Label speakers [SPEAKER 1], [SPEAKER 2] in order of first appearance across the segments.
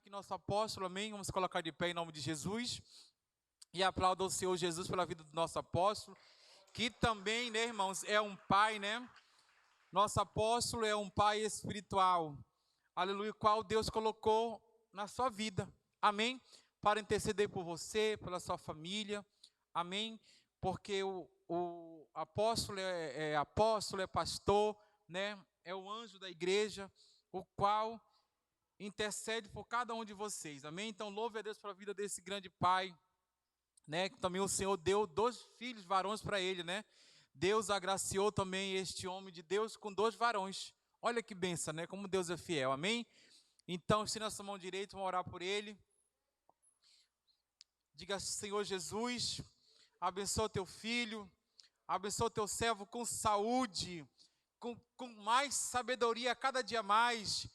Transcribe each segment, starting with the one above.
[SPEAKER 1] aqui nosso apóstolo, amém? Vamos colocar de pé em nome de Jesus. E aplauda o Senhor Jesus pela vida do nosso apóstolo, que também, né, irmãos, é um pai, né? Nosso apóstolo é um pai espiritual, aleluia, qual Deus colocou na sua vida, amém? Para interceder por você, pela sua família, amém? Porque o apóstolo é pastor, né? É o anjo da igreja, o qual intercede por cada um de vocês, amém? Então louve a Deus pela vida desse grande pai, né? Que também o Senhor deu 2 filhos varões para ele, né? Deus agraciou também este homem de Deus com 2 varões. Olha que benção, né? Como Deus é fiel, amém? Então, estenda a sua mão direita, vamos orar por ele. Diga, Senhor Jesus, abençoa teu filho, abençoa teu servo com saúde, com mais sabedoria a cada dia mais.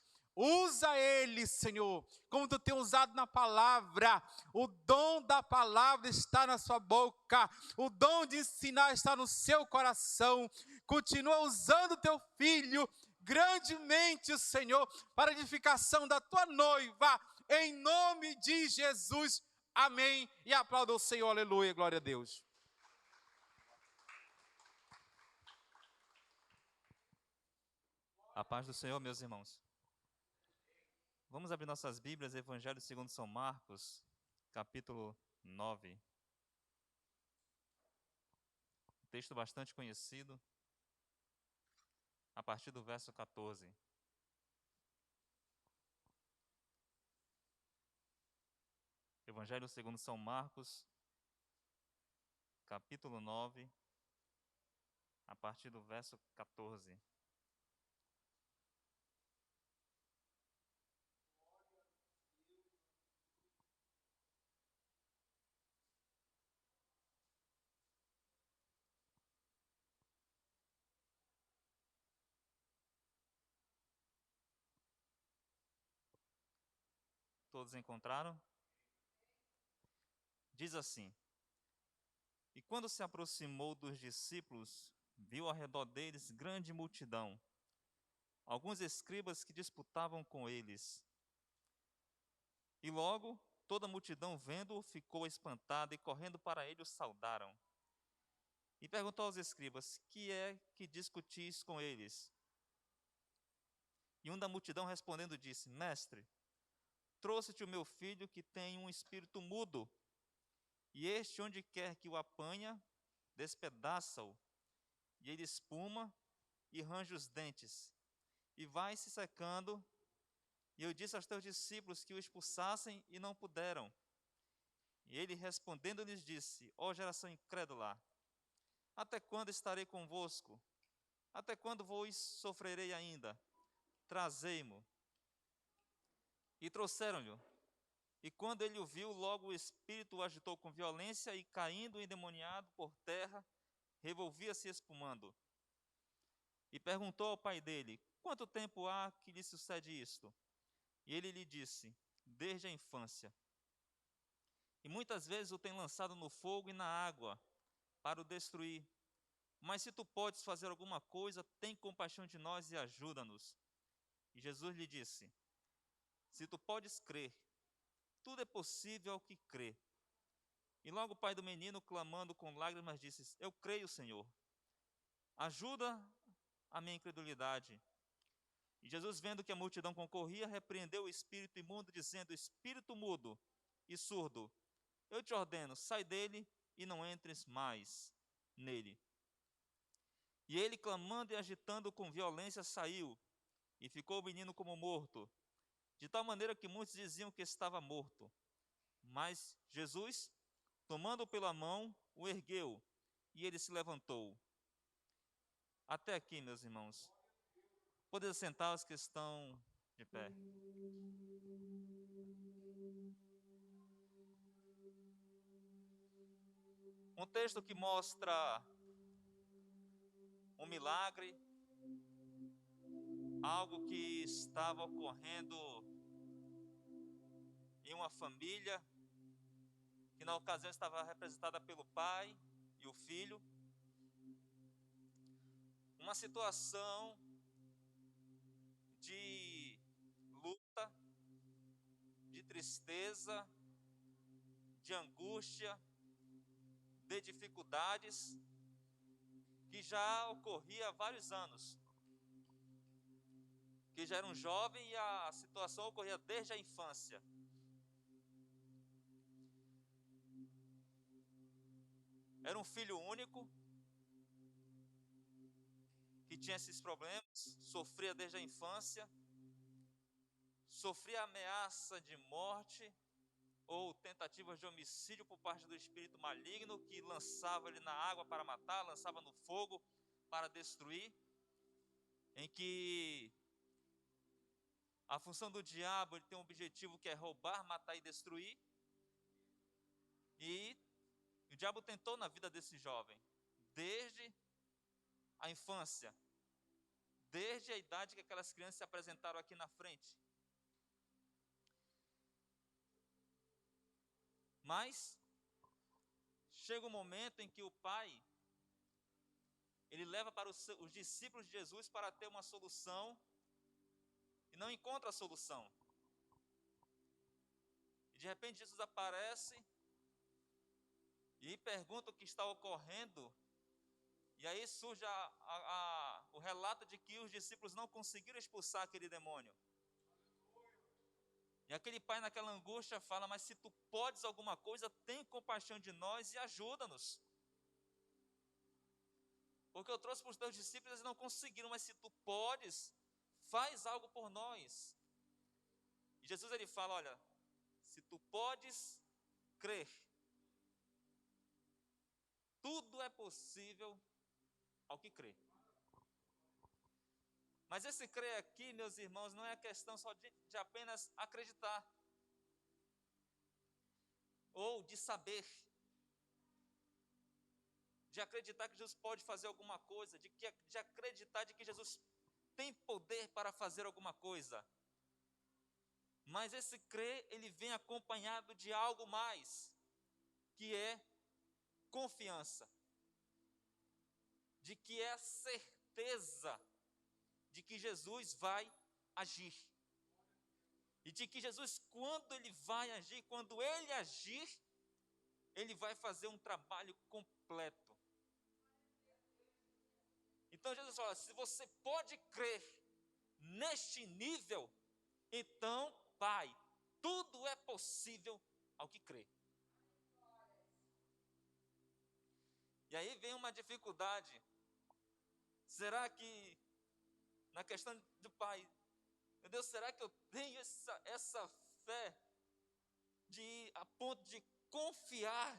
[SPEAKER 1] Usa ele, Senhor, como tu tem usado na palavra. O dom da palavra está na sua boca. O dom de ensinar está no seu coração. Continua usando teu filho grandemente, Senhor, para a edificação da tua noiva. Em nome de Jesus. Amém. E aplauda o Senhor. Aleluia. Glória a Deus.
[SPEAKER 2] A paz do Senhor, meus irmãos. Vamos abrir nossas Bíblias, Evangelho segundo São Marcos, capítulo 9. Um texto bastante conhecido, a partir do verso 14. Evangelho segundo São Marcos, capítulo 9, a partir do verso 14. Todos encontraram? Diz assim: E quando se aproximou dos discípulos, viu ao redor deles grande multidão, alguns escribas que disputavam com eles. E logo, toda a multidão, vendo-o, ficou espantada e, correndo para ele, o saudaram. E perguntou aos escribas: Que é que discutis com eles? E um da multidão, respondendo, disse: Mestre, trouxe-te o meu filho que tem um espírito mudo, e este, onde quer que o apanha, despedaça-o, e ele espuma e range os dentes, e vai se secando. E eu disse aos teus discípulos que o expulsassem, e não puderam. E ele, respondendo, lhes disse: Ó geração incrédula, até quando estarei convosco? Até quando vos sofrerei ainda? Trazei-mo. E trouxeram-lhe. E quando ele o viu, logo o espírito o agitou com violência, e caindo endemoniado por terra, revolvia-se espumando. E perguntou ao pai dele: Quanto tempo há que lhe sucede isto? E ele lhe disse: Desde a infância. E muitas vezes o tem lançado no fogo e na água, para o destruir. Mas se tu podes fazer alguma coisa, tem compaixão de nós e ajuda-nos. E Jesus lhe disse: Se tu podes crer, tudo é possível ao que crê. E logo o pai do menino, clamando com lágrimas, disse: Eu creio, Senhor. Ajuda a minha incredulidade. E Jesus, vendo que a multidão concorria, repreendeu o espírito imundo, dizendo: Espírito mudo e surdo, eu te ordeno, sai dele e não entres mais nele. E ele, clamando e agitando com violência, saiu, e ficou o menino como morto, de tal maneira que muitos diziam que estava morto. Mas Jesus, tomando-o pela mão, o ergueu, e ele se levantou. Até aqui, meus irmãos. Podem sentar os que estão de pé. Um texto que mostra um milagre, algo que estava ocorrendo em uma família, que na ocasião estava representada pelo pai e o filho. Uma situação de luta, de tristeza, de angústia, de dificuldades, que já ocorria há vários anos. Que já era um jovem e a situação ocorria desde a infância. Era um filho único, que tinha esses problemas, sofria desde a infância, sofria ameaça de morte ou tentativas de homicídio por parte do espírito maligno, que lançava ele na água para matar, lançava no fogo para destruir, em que a função do diabo, ele tem um objetivo que é roubar, matar e destruir. E o diabo tentou na vida desse jovem, desde a infância, desde a idade que aquelas crianças se apresentaram aqui na frente. Mas chega um momento em que o pai, ele leva para os discípulos de Jesus para ter uma solução e não encontra a solução. E de repente Jesus aparece e pergunta o que está ocorrendo. E aí surge o relato de que os discípulos não conseguiram expulsar aquele demônio. E aquele pai naquela angústia fala: mas se tu podes alguma coisa, tem compaixão de nós e ajuda-nos. Porque eu trouxe para os teus discípulos, eles não conseguiram, mas se tu podes, faz algo por nós. E Jesus, ele fala: olha, se tu podes crer, tudo é possível ao que crê. Mas esse crer aqui, meus irmãos, não é a questão só de apenas acreditar, ou de saber, de acreditar que Jesus pode fazer alguma coisa, de acreditar de que Jesus tem poder para fazer alguma coisa. Mas esse crer, ele vem acompanhado de algo mais, que é confiança, de que é a certeza de que Jesus vai agir. E de que Jesus, quando ele vai agir, quando ele agir, ele vai fazer um trabalho completo. Então Jesus fala: se você pode crer neste nível, então, Pai, tudo é possível ao que crê. E aí vem uma dificuldade. Será que, na questão do Pai, meu Deus, será que eu tenho essa fé a ponto de confiar?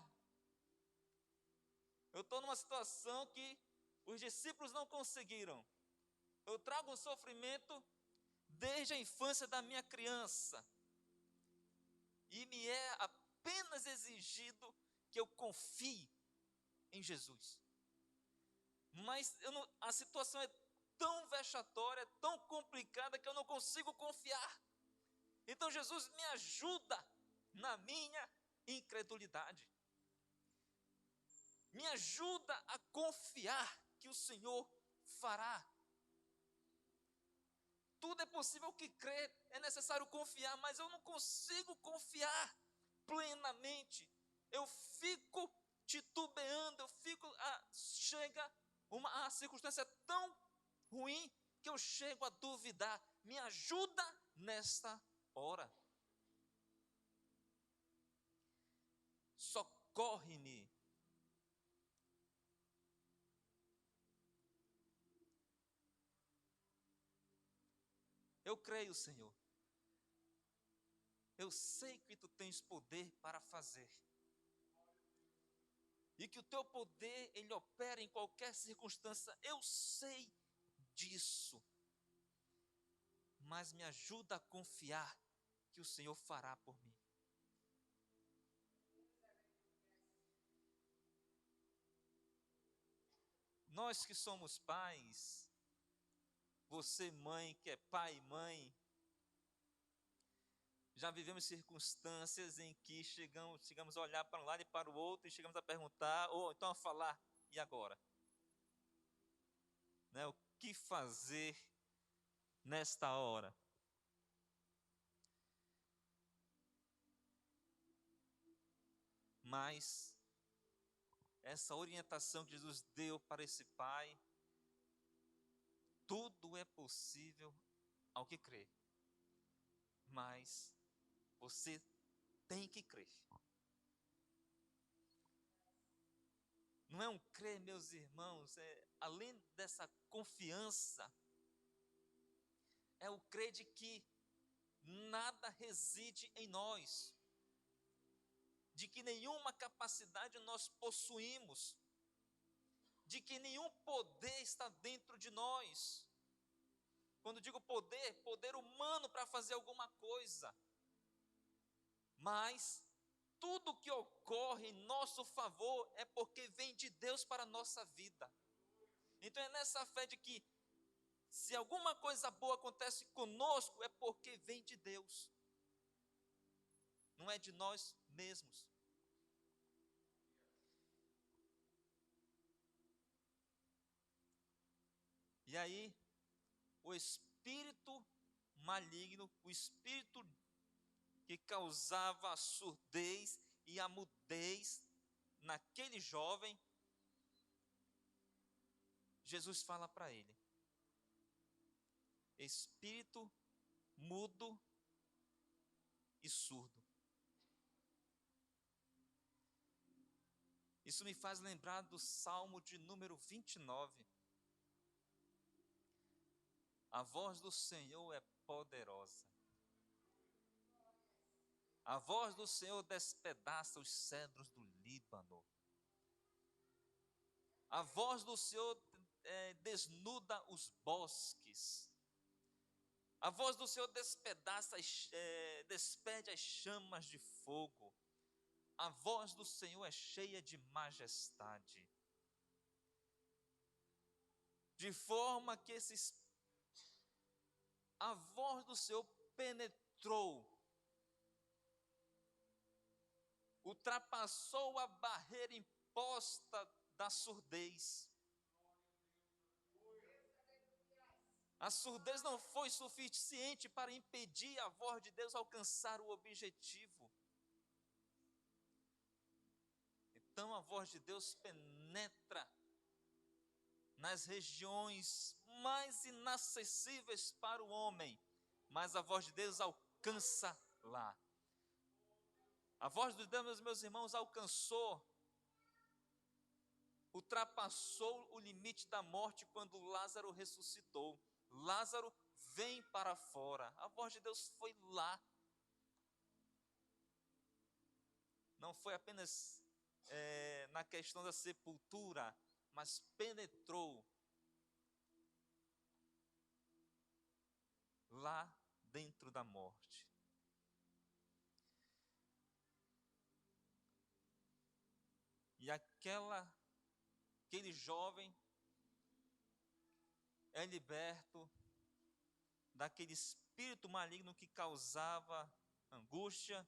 [SPEAKER 2] Eu estou numa situação que os discípulos não conseguiram. Eu trago um sofrimento desde a infância da minha criança. E me é apenas exigido que eu confie em Jesus. Mas a situação é tão vexatória, tão complicada, que eu não consigo confiar. Então Jesus me ajuda na minha incredulidade. Me ajuda a confiar que o Senhor fará. Tudo é possível que crer, é necessário confiar, mas eu não consigo confiar plenamente. Eu fico titubeando, chega a circunstância tão ruim que eu chego a duvidar. Me ajuda nesta hora. Socorre-me. Eu creio, Senhor. Eu sei que tu tens poder para fazer. E que o teu poder, ele opera em qualquer circunstância. Eu sei disso. Mas me ajuda a confiar que o Senhor fará por mim. Nós que somos pais, você mãe que é pai e mãe, já vivemos circunstâncias em que chegamos a olhar para um lado e para o outro e chegamos a perguntar, ou então a falar: e agora? Né? O que fazer nesta hora? Mas essa orientação que Jesus deu para esse pai, tudo é possível ao que crê. Mas você tem que crer. Não é um crer, meus irmãos, além dessa confiança, é o crer de que nada reside em nós, de que nenhuma capacidade nós possuímos, de que nenhum poder está dentro de nós. Quando digo poder, poder humano para fazer alguma coisa. Mas tudo que ocorre em nosso favor é porque vem de Deus para a nossa vida. Então é nessa fé de que se alguma coisa boa acontece conosco, é porque vem de Deus. Não é de nós mesmos. E aí, o espírito maligno, o espírito que causava a surdez e a mudez naquele jovem, Jesus fala para ele: espírito mudo e surdo. Isso me faz lembrar do Salmo de número 29. A voz do Senhor é poderosa. A voz do Senhor despedaça os cedros do Líbano. A voz do Senhor desnuda os bosques. A voz do Senhor despede as chamas de fogo. A voz do Senhor é cheia de majestade. De forma que a voz do Senhor penetrou, ultrapassou a barreira imposta da surdez. A surdez não foi suficiente para impedir a voz de Deus alcançar o objetivo. Então a voz de Deus penetra nas regiões mais inacessíveis para o homem, mas a voz de Deus alcança lá. A voz de Deus, meus irmãos, alcançou, ultrapassou o limite da morte quando Lázaro ressuscitou. Lázaro, vem para fora. A voz de Deus foi lá. Não foi apenas na questão da sepultura, mas penetrou lá dentro da morte. E aquele jovem é liberto daquele espírito maligno que causava angústia,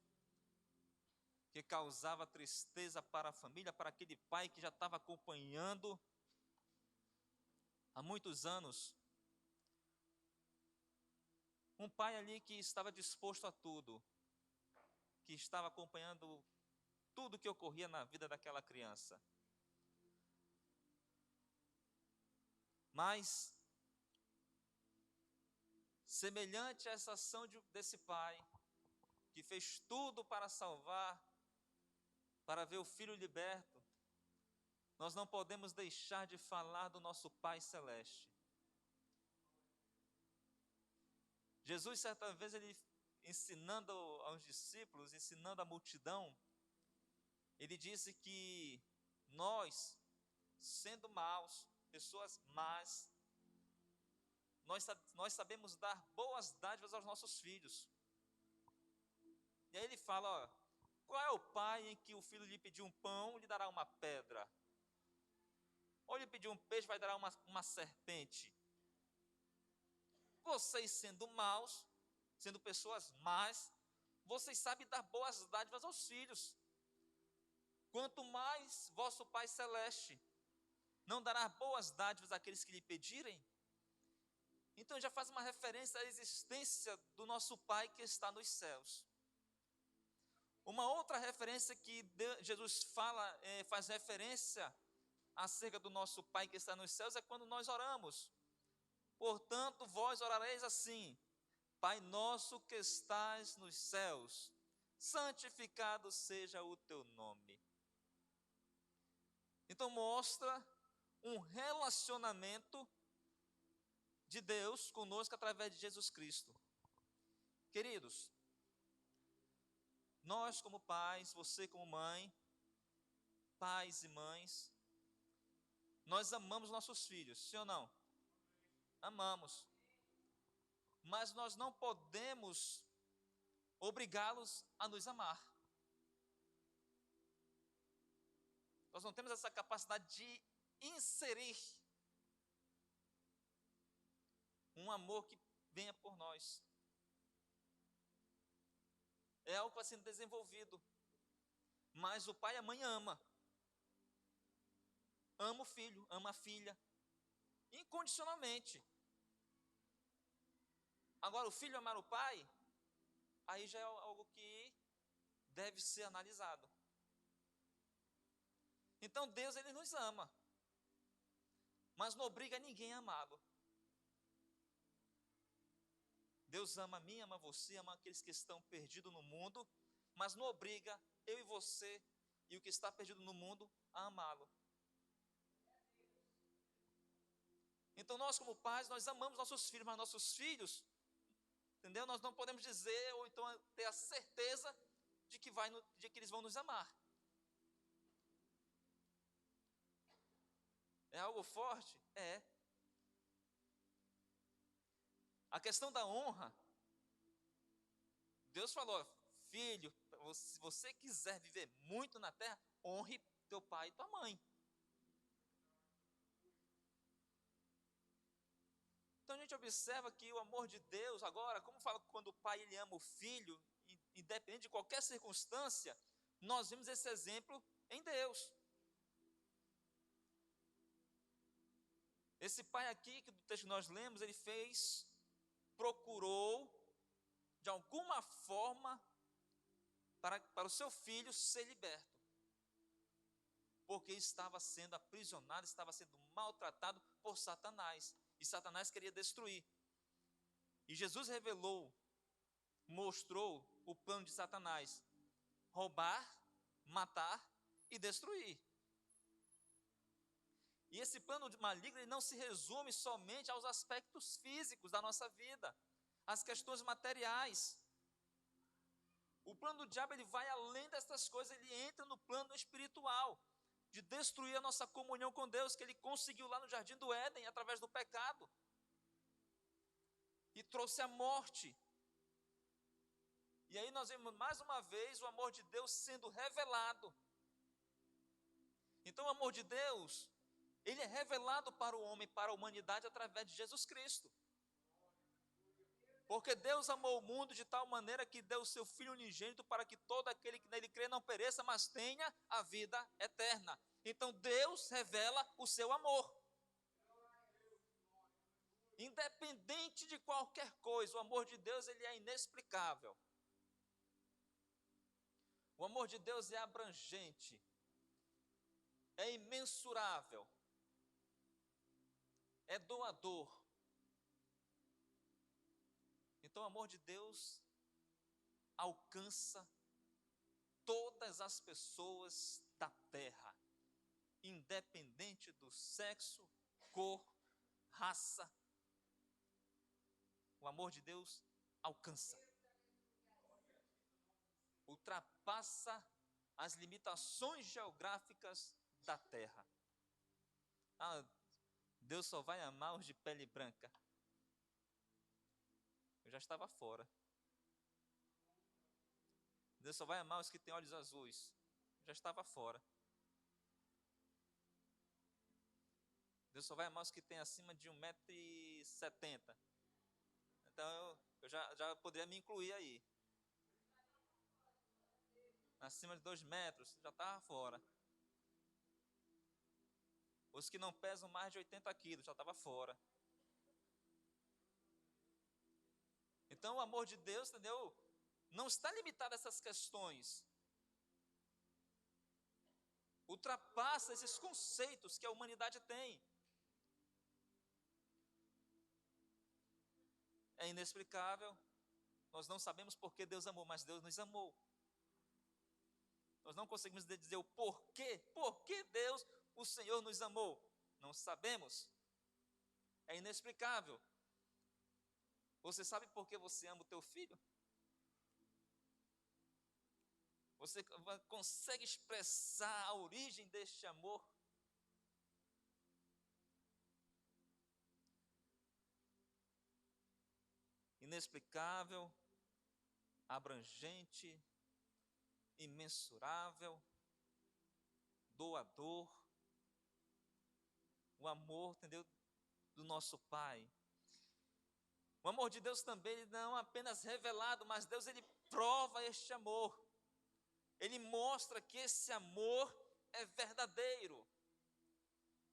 [SPEAKER 2] que causava tristeza para a família, para aquele pai que já estava acompanhando há muitos anos. Um pai ali que estava disposto a tudo, que estava acompanhando tudo que ocorria na vida daquela criança. Mas, semelhante a essa ação desse pai, que fez tudo para salvar, para ver o filho liberto, nós não podemos deixar de falar do nosso Pai Celeste. Jesus, certa vez, ele ensinando aos discípulos, ensinando a multidão, ele disse que nós, sendo maus, pessoas más, nós sabemos dar boas dádivas aos nossos filhos. E aí ele fala, ó, qual é o pai em que o filho lhe pedir um pão, lhe dará uma pedra? Ou lhe pedir um peixe, vai dar uma serpente? Vocês sendo maus, sendo pessoas más, vocês sabem dar boas dádivas aos filhos. Quanto mais vosso Pai Celeste não dará boas dádivas àqueles que lhe pedirem. Então já faz uma referência à existência do nosso Pai que está nos céus. uma outra referência que Jesus faz referência acerca do nosso Pai que está nos céus, é quando nós oramos. Portanto, vós orareis assim: Pai nosso que estás nos céus, santificado seja o teu nome. Então mostra um relacionamento de Deus conosco através de Jesus Cristo. Queridos, nós como pais, você como mãe, pais e mães, nós amamos nossos filhos, sim ou não? Amamos. Mas nós não podemos obrigá-los a nos amar. Nós não temos essa capacidade de inserir um amor que venha por nós. É algo que vai sendo desenvolvido. Mas o pai e a mãe ama. Ama o filho, ama a filha. Incondicionalmente. Agora, o filho amar o pai, aí já é algo que deve ser analisado. Então Deus, Ele nos ama, mas não obriga ninguém a amá-lo. Deus ama a mim, ama você, ama aqueles que estão perdidos no mundo, mas não obriga eu e você e o que está perdido no mundo a amá-lo. Então nós como pais, nós amamos nossos filhos, mas nossos filhos, entendeu? Nós não podemos dizer, ou então ter a certeza de que eles vão nos amar. É algo forte? É. A questão da honra, Deus falou: filho, se você quiser viver muito na terra, honre teu pai e tua mãe. Então a gente observa que o amor de Deus, agora, como fala quando o pai ele ama o filho, independente de qualquer circunstância, nós vimos esse exemplo em Deus. Esse pai aqui, que do texto que nós lemos, ele procurou, de alguma forma, para o seu filho ser liberto. Porque estava sendo aprisionado, estava sendo maltratado por Satanás. E Satanás queria destruir. E Jesus mostrou o plano de Satanás: roubar, matar e destruir. E esse plano maligno ele não se resume somente aos aspectos físicos da nossa vida, às questões materiais. O plano do diabo ele vai além dessas coisas, ele entra no plano espiritual, de destruir a nossa comunhão com Deus, que ele conseguiu lá no Jardim do Éden, através do pecado. E trouxe a morte. E aí nós vemos mais uma vez o amor de Deus sendo revelado. Então o amor de Deus, ele é revelado para o homem, para a humanidade, através de Jesus Cristo. Porque Deus amou o mundo de tal maneira que deu o seu Filho unigênito para que todo aquele que nele crê não pereça, mas tenha a vida eterna. Então Deus revela o seu amor. Independente de qualquer coisa, o amor de Deus ele é inexplicável. O amor de Deus é abrangente, é imensurável, é doador. Então o amor de Deus alcança todas as pessoas da terra, independente do sexo, cor, raça. O amor de Deus alcança, ultrapassa as limitações geográficas da terra. Deus só vai amar os de pele branca. Eu já estava fora. Deus só vai amar os que têm olhos azuis. Eu já estava fora. Deus só vai amar os que têm acima de 1,70 m. Então eu já poderia me incluir aí. Acima de 2 metros, já estava fora. Os que não pesam mais de 80 quilos, já estava fora. Então o amor de Deus, entendeu? Não está limitado a essas questões. ultrapassa esses conceitos que a humanidade tem. É inexplicável. Nós não sabemos por que Deus amou, mas Deus nos amou. Nós não conseguimos dizer o porquê. Por que Deus, o Senhor, nos amou? Não sabemos. É inexplicável. Você sabe por que você ama o teu filho? Você consegue expressar a origem deste amor? Inexplicável, abrangente, imensurável, doador. O amor, entendeu? Do nosso Pai. O amor de Deus também, ele não é apenas revelado, mas Deus, ele prova este amor. Ele mostra que esse amor é verdadeiro.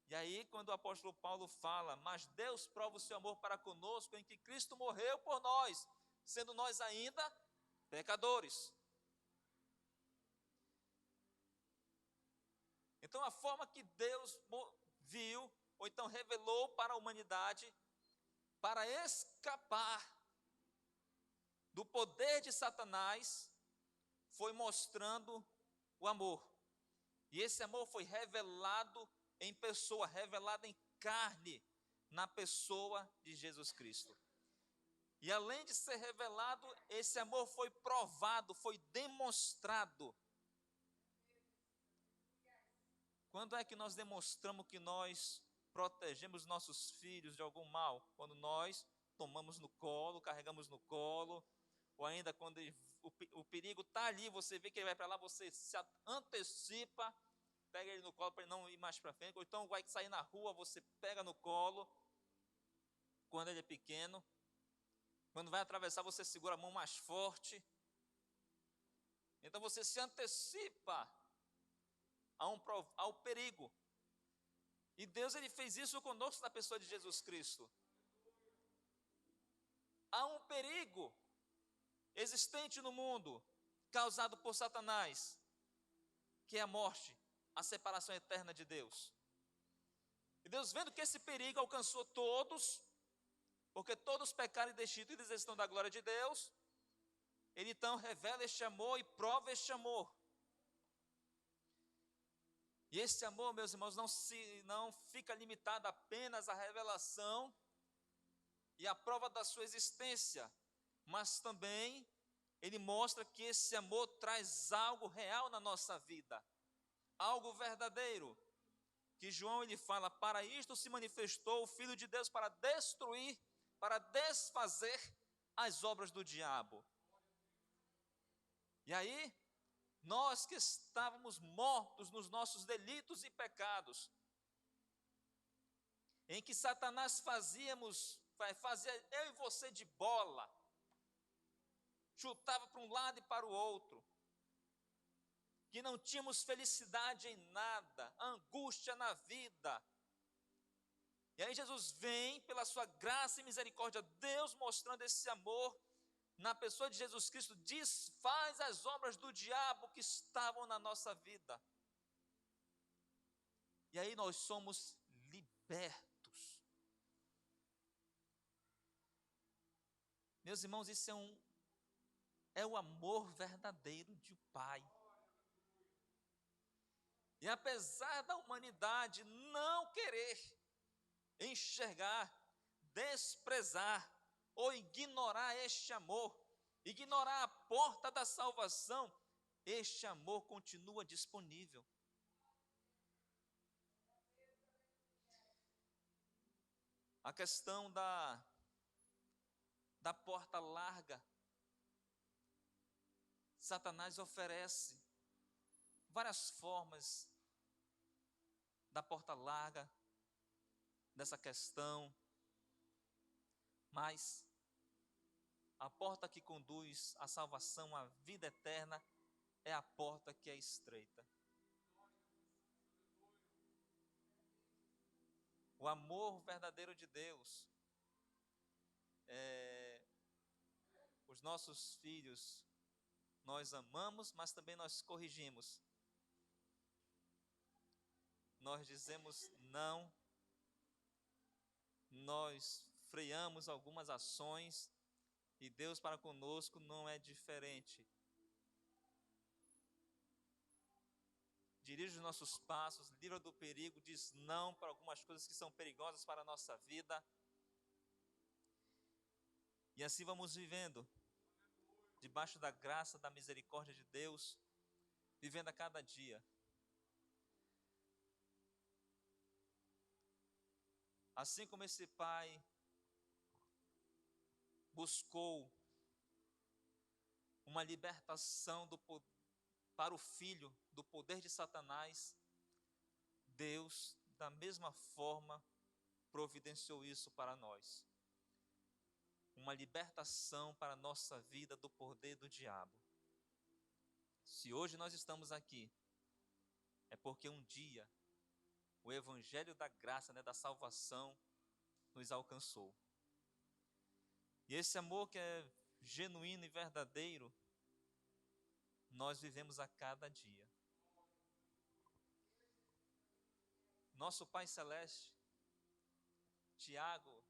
[SPEAKER 2] E aí, quando o apóstolo Paulo fala, mas Deus prova o seu amor para conosco em que Cristo morreu por nós, sendo nós ainda pecadores. Então, a forma que Deus viu, ou então revelou para a humanidade, para escapar do poder de Satanás, foi mostrando o amor. E esse amor foi revelado em pessoa, revelado em carne, na pessoa de Jesus Cristo. E além de ser revelado, esse amor foi provado, foi demonstrado. Quando é que nós demonstramos que nós protegemos nossos filhos de algum mal? Quando nós tomamos no colo, carregamos no colo, ou ainda quando o perigo está ali, você vê que ele vai para lá, você se antecipa, pega ele no colo para ele não ir mais para frente, ou então vai sair na rua, você pega no colo, quando ele é pequeno, quando vai atravessar, você segura a mão mais forte, então você se antecipa ao perigo. E Deus, ele fez isso conosco na pessoa de Jesus Cristo. Há um perigo existente no mundo, causado por Satanás, que é a morte, a separação eterna de Deus. E Deus, vendo que esse perigo alcançou todos, porque todos pecaram e destituídos estão da glória de Deus, ele então revela este amor e prova este amor. E esse amor, meus irmãos, não fica limitado apenas à revelação e à prova da sua existência, mas também ele mostra que esse amor traz algo real na nossa vida, algo verdadeiro, que João, ele fala, para isto se manifestou o Filho de Deus, para destruir, para desfazer as obras do diabo. E aí, nós que estávamos mortos nos nossos delitos e pecados, em que Satanás fazia eu e você de bola, chutava para um lado e para o outro, que não tínhamos felicidade em nada, angústia na vida. E aí Jesus vem, pela sua graça e misericórdia, Deus mostrando esse amor, na pessoa de Jesus Cristo, desfaz as obras do diabo que estavam na nossa vida. E aí nós somos libertos. Meus irmãos, isso é o amor verdadeiro de um pai. E apesar da humanidade não querer enxergar, desprezar ou ignorar este amor, ignorar a porta da salvação, este amor continua disponível. A questão da porta larga, Satanás oferece várias formas da porta larga, dessa questão, mas a porta que conduz à salvação, à vida eterna, é a porta que é estreita. O amor verdadeiro de Deus, os nossos filhos, nós amamos, mas também nós corrigimos. nós dizemos não, nós freamos algumas ações e Deus para conosco não é diferente. Dirige os nossos passos, livra do perigo, diz não para algumas coisas que são perigosas para a nossa vida. E assim vamos vivendo, debaixo da graça, da misericórdia de Deus, vivendo a cada dia. Assim como esse pai buscou uma libertação para o filho do poder de Satanás, Deus, da mesma forma, providenciou isso para nós. Uma libertação para a nossa vida do poder do diabo. Se hoje nós estamos aqui, é porque um dia o evangelho da graça, da salvação, nos alcançou. E esse amor que é genuíno e verdadeiro, nós vivemos a cada dia. Nosso Pai Celeste, Tiago,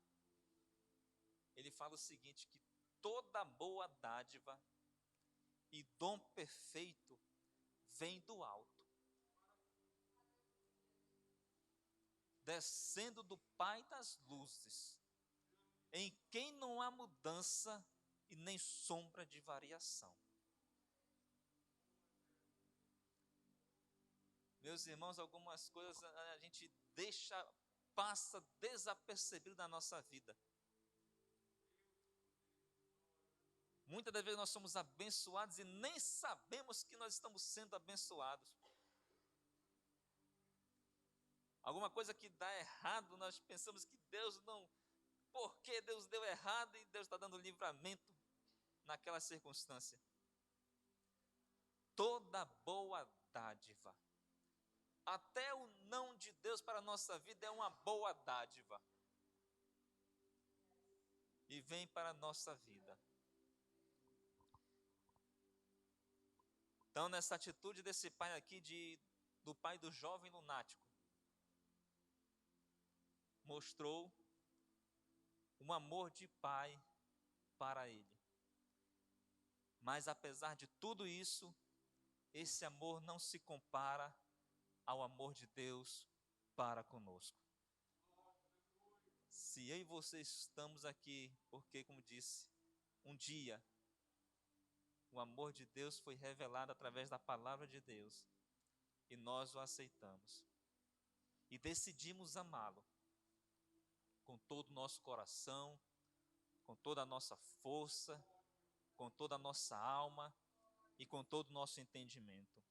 [SPEAKER 2] ele fala o seguinte, que toda boa dádiva e dom perfeito vem do alto, descendo do Pai das luzes, em quem não há mudança e nem sombra de variação. Meus irmãos, algumas coisas a gente passa desapercebido na nossa vida. Muitas das vezes nós somos abençoados e nem sabemos que nós estamos sendo abençoados. Alguma coisa que dá errado, nós pensamos que Deus não... Por que Deus deu errado e Deus está dando livramento naquela circunstância? Toda boa dádiva, até o não de Deus para a nossa vida é uma boa dádiva. E vem para a nossa vida. Então, nessa atitude desse pai aqui, do pai do jovem lunático, mostrou um amor de pai para ele. Mas apesar de tudo isso, esse amor não se compara ao amor de Deus para conosco. Se eu e você estamos aqui, porque, como disse, um dia o amor de Deus foi revelado através da palavra de Deus e nós o aceitamos e decidimos amá-lo com todo o nosso coração, com toda a nossa força, com toda a nossa alma e com todo o nosso entendimento.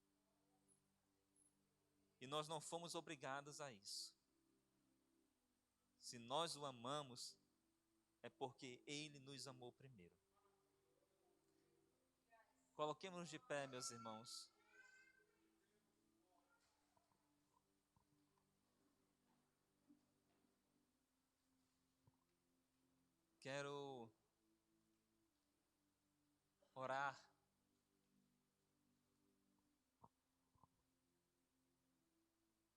[SPEAKER 2] E nós não fomos obrigados a isso. Se nós o amamos, é porque Ele nos amou primeiro. Coloquemos-nos de pé, meus irmãos. Quero orar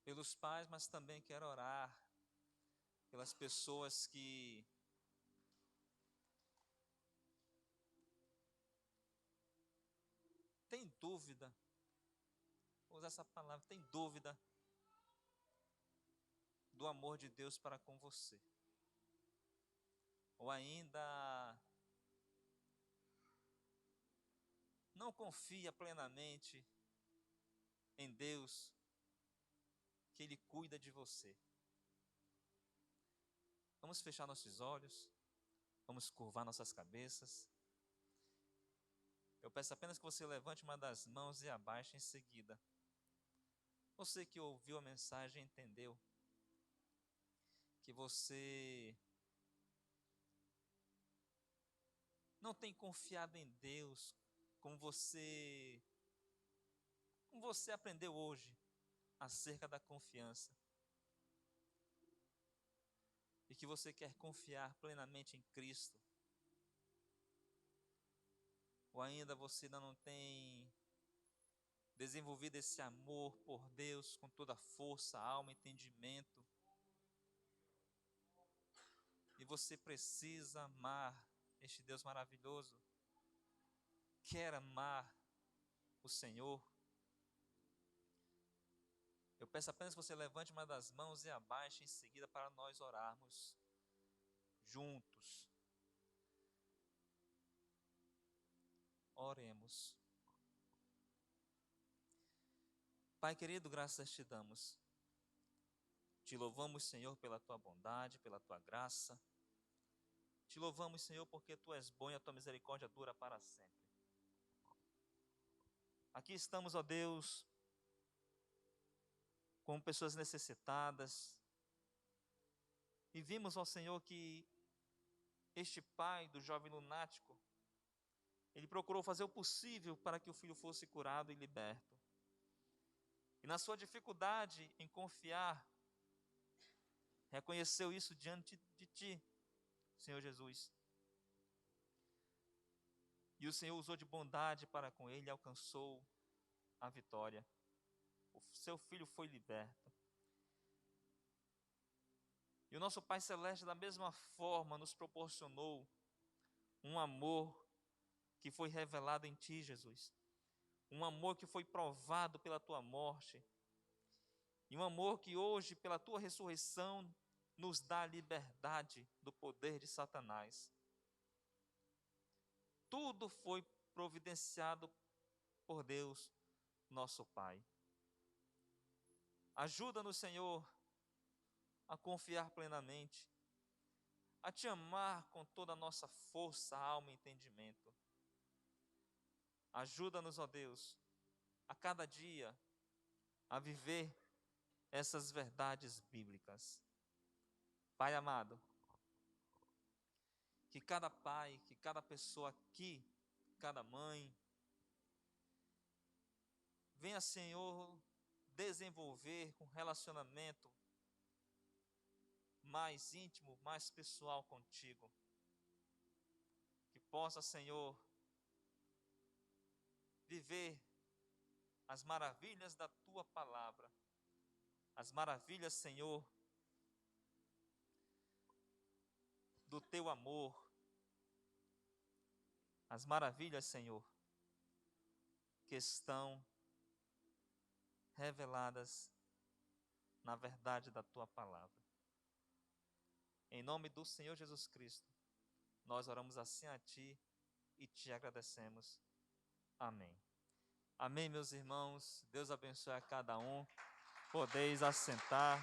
[SPEAKER 2] pelos pais, mas também quero orar pelas pessoas que têm dúvida, vou usar essa palavra, têm dúvida do amor de Deus para com você. Ou ainda não confia plenamente em Deus, que Ele cuida de você. Vamos fechar nossos olhos, vamos curvar nossas cabeças. Eu peço apenas que você levante uma das mãos e abaixe em seguida. Você que ouviu a mensagem entendeu que você não tem confiado em Deus como você aprendeu hoje acerca da confiança. E que você quer confiar plenamente em Cristo. Ou ainda você ainda não tem desenvolvido esse amor por Deus com toda a força, alma, entendimento. E você precisa amar este Deus maravilhoso. Quer amar o Senhor? Eu peço apenas que você levante uma das mãos e abaixe em seguida para nós orarmos juntos. Oremos. Pai querido, graças te damos. Te louvamos, Senhor, pela tua bondade, pela tua graça. Te louvamos, Senhor, porque tu és bom e a tua misericórdia dura para sempre. Aqui estamos, ó Deus, como pessoas necessitadas. E vimos, ó Senhor, que este pai do jovem lunático, ele procurou fazer o possível para que o filho fosse curado e liberto. E na sua dificuldade em confiar, reconheceu isso diante de ti, Senhor Jesus. E o Senhor usou de bondade para com ele e alcançou a vitória. O seu filho foi liberto. E o nosso Pai Celeste, da mesma forma, nos proporcionou um amor que foi revelado em ti, Jesus. Um amor que foi provado pela tua morte. E um amor que hoje, pela tua ressurreição, nos dá liberdade do poder de Satanás. Tudo foi providenciado por Deus, nosso Pai. Ajuda-nos, Senhor, a confiar plenamente, a te amar com toda a nossa força, alma e entendimento. Ajuda-nos, ó Deus, a cada dia a viver essas verdades bíblicas. Pai amado, que cada pai, que cada pessoa aqui, cada mãe, venha, Senhor, desenvolver um relacionamento mais íntimo, mais pessoal contigo. Que possa, Senhor, viver as maravilhas da tua palavra, as maravilhas, Senhor, do teu amor, as maravilhas, Senhor, que estão reveladas na verdade da tua palavra. Em nome do Senhor Jesus Cristo, nós oramos assim a ti e te agradecemos. Amém. Amém, meus irmãos. Deus abençoe a cada um. Podeis assentar.